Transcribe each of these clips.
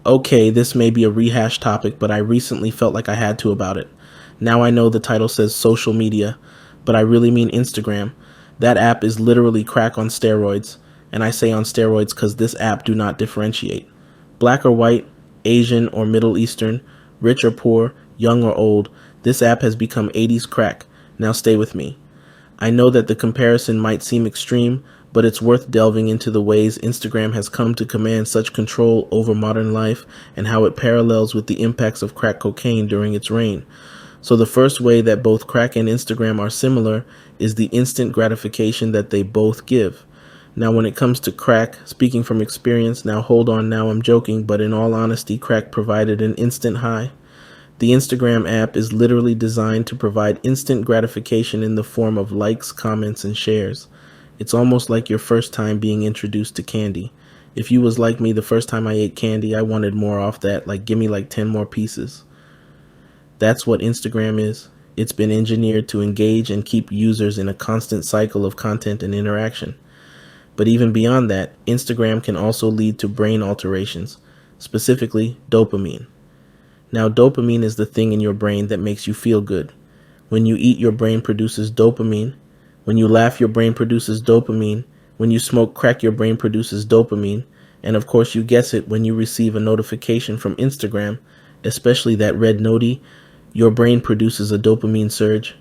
Okay, this may be a rehash topic, but I recently felt like I had to about it. Now I know the title says social media, but I really mean Instagram. That app is literally crack on steroids, and I say on steroids because this app do not differentiate. Black or white, Asian or Middle Eastern, rich or poor, young or old, this app has become 80s crack. Now stay with me. I know that the comparison might seem extreme, but it's worth delving into the ways Instagram has come to command such control over modern life and how it parallels with the impacts of crack cocaine during its reign. So, the first way that both crack and Instagram are similar is the instant gratification that they both give. Now, when it comes to crack, speaking from experience, now hold on, now I'm joking, but in all honesty, crack provided an instant high. The Instagram app is literally designed to provide instant gratification in the form of likes, comments, and shares. It's almost like your first time being introduced to candy. If you was like me the first time I ate candy, I wanted more off that, like give me like 10 more pieces. That's what Instagram is. It's been engineered to engage and keep users in a constant cycle of content and interaction. But even beyond that, Instagram can also lead to brain alterations, specifically dopamine. Now, dopamine is the thing in your brain that makes you feel good. When you eat, your brain produces dopamine. When you laugh, your brain produces dopamine. When you smoke crack, your brain produces dopamine. And of course, you guess it, when you receive a notification from Instagram, especially that red noti, your brain produces a dopamine surge.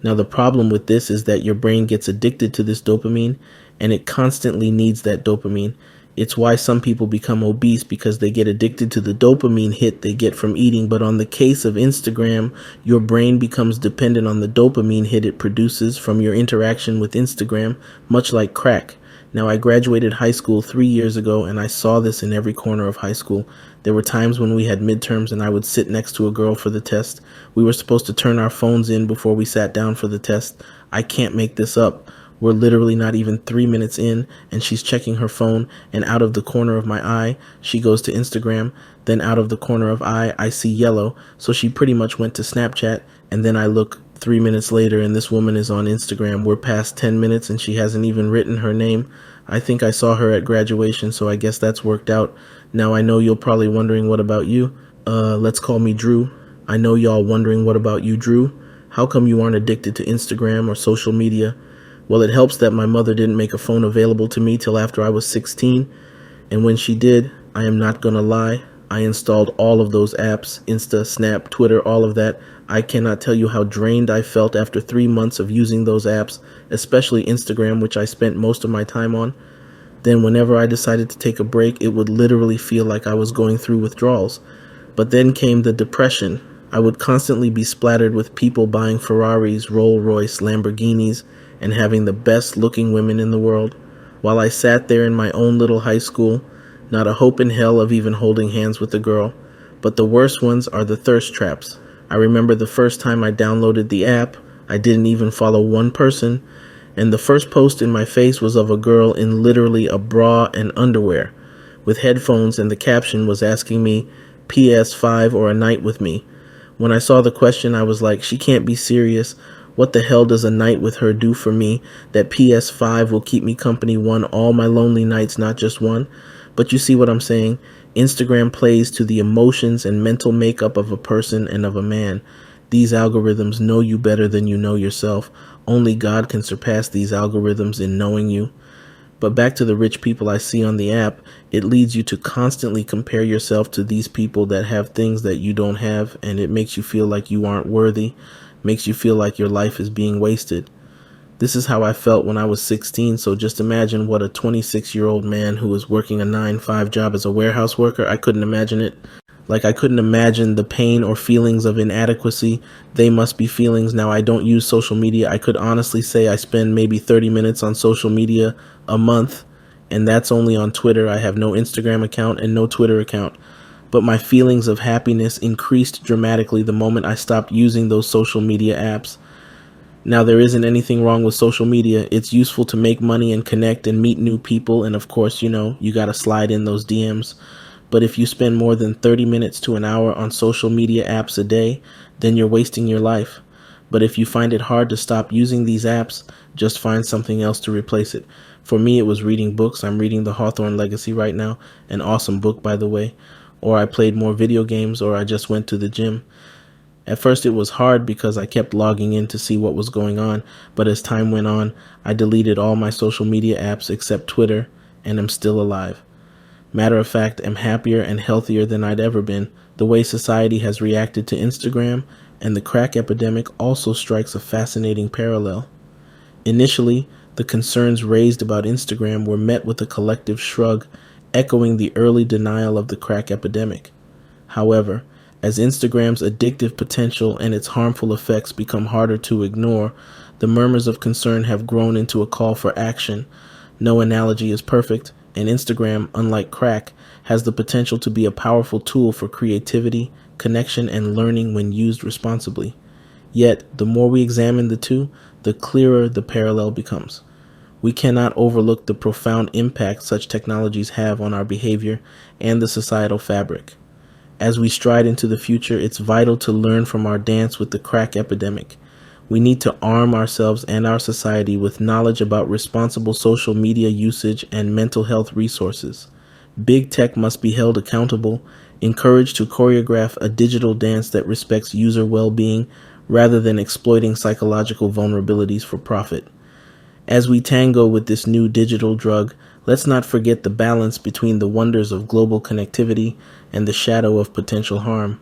Now, the problem with this is that your brain gets addicted to this dopamine and it constantly needs that dopamine. It's why some people become obese, because they get addicted to the dopamine hit they get from eating. But on the case of Instagram, your brain becomes dependent on the dopamine hit it produces from your interaction with Instagram, much like crack. Now, I graduated high school 3 years ago, and I saw this in every corner of high school. There were times when we had midterms and I would sit next to a girl for the test. We were supposed to turn our phones in before we sat down for the test. I can't make this up. We're literally not even 3 minutes in, and she's checking her phone, and out of the corner of my eye, she goes to Instagram. Then out of the corner of eye, I see yellow, so she pretty much went to Snapchat, and then I look 3 minutes later, and this woman is on Instagram. We're past 10 minutes, and she hasn't even written her name. I think I saw her at graduation, so I guess that's worked out. Now, I know you're probably wondering, what about you? Let's call me Drew. I know y'all wondering, what about you, Drew? How come you aren't addicted to Instagram or social media? Well, it helps that my mother didn't make a phone available to me till after I was 16. And when she did, I am not gonna lie, I installed all of those apps, Insta, Snap, Twitter, all of that. I cannot tell you how drained I felt after 3 months of using those apps, especially Instagram, which I spent most of my time on. Then whenever I decided to take a break, it would literally feel like I was going through withdrawals. But then came the depression. I would constantly be splattered with people buying Ferraris, Rolls-Royce, Lamborghinis, and having the best looking women in the world, while I sat there in my own little high school, not a hope in hell of even holding hands with a girl. But the worst ones are the thirst traps. I remember the first time I downloaded the app, I didn't even follow one person, and the first post in my face was of a girl in literally a bra and underwear, with headphones, and the caption was asking me, PS5 or a night with me. When I saw the question, I was like, she can't be serious. What the hell does a night with her do for me? That PS5 will keep me company all my lonely nights, not just one. But you see what I'm saying? Instagram plays to the emotions and mental makeup of a person and of a man. These algorithms know you better than you know yourself. Only God can surpass these algorithms in knowing you. But back to the rich people I see on the app, it leads you to constantly compare yourself to these people that have things that you don't have, and it makes you feel like you aren't worthy, makes you feel like your life is being wasted. This is how I felt when I was 16, so just imagine what a 26-year-old man who was working a 9-5 job as a warehouse worker, I couldn't imagine it. Like, I couldn't imagine the pain or feelings of inadequacy. They must be feelings. Now, I don't use social media. I could honestly say I spend maybe 30 minutes on social media a month, and that's only on Twitter. I have no Instagram account and no Twitter account. But my feelings of happiness increased dramatically the moment I stopped using those social media apps. Now, there isn't anything wrong with social media. It's useful to make money and connect and meet new people, and of course, you gotta slide in those DMs. But if you spend more than 30 minutes to an hour on social media apps a day, then you're wasting your life. But if you find it hard to stop using these apps, just find something else to replace it. For me, it was reading books. I'm reading The Hawthorne Legacy right now, an awesome book, by the way. or I played more video games, or I just went to the gym. At first it was hard because I kept logging in to see what was going on, but as time went on, I deleted all my social media apps except Twitter, and am still alive. Matter of fact, I'm happier and healthier than I'd ever been. The way society has reacted to Instagram and the crack epidemic also strikes a fascinating parallel. Initially, the concerns raised about Instagram were met with a collective shrug, echoing the early denial of the crack epidemic. However, as Instagram's addictive potential and its harmful effects become harder to ignore, the murmurs of concern have grown into a call for action. No analogy is perfect, and Instagram, unlike crack, has the potential to be a powerful tool for creativity, connection, and learning when used responsibly. Yet, the more we examine the two, the clearer the parallel becomes. We cannot overlook the profound impact such technologies have on our behavior and the societal fabric. As we stride into the future, it's vital to learn from our dance with the crack epidemic. We need to arm ourselves and our society with knowledge about responsible social media usage and mental health resources. Big tech must be held accountable, encouraged to choreograph a digital dance that respects user well-being rather than exploiting psychological vulnerabilities for profit. As we tango with this new digital drug, let's not forget the balance between the wonders of global connectivity and the shadow of potential harm.